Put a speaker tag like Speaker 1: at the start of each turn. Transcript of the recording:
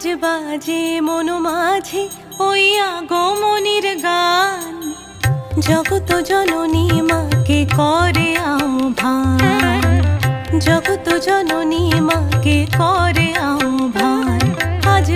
Speaker 1: আজ বাজে মন মাঝে ওই আগমনীর গান, জগত জননী মাকে করে আহ্বান, জগত জননী মাকে করে আহ্বান। আজ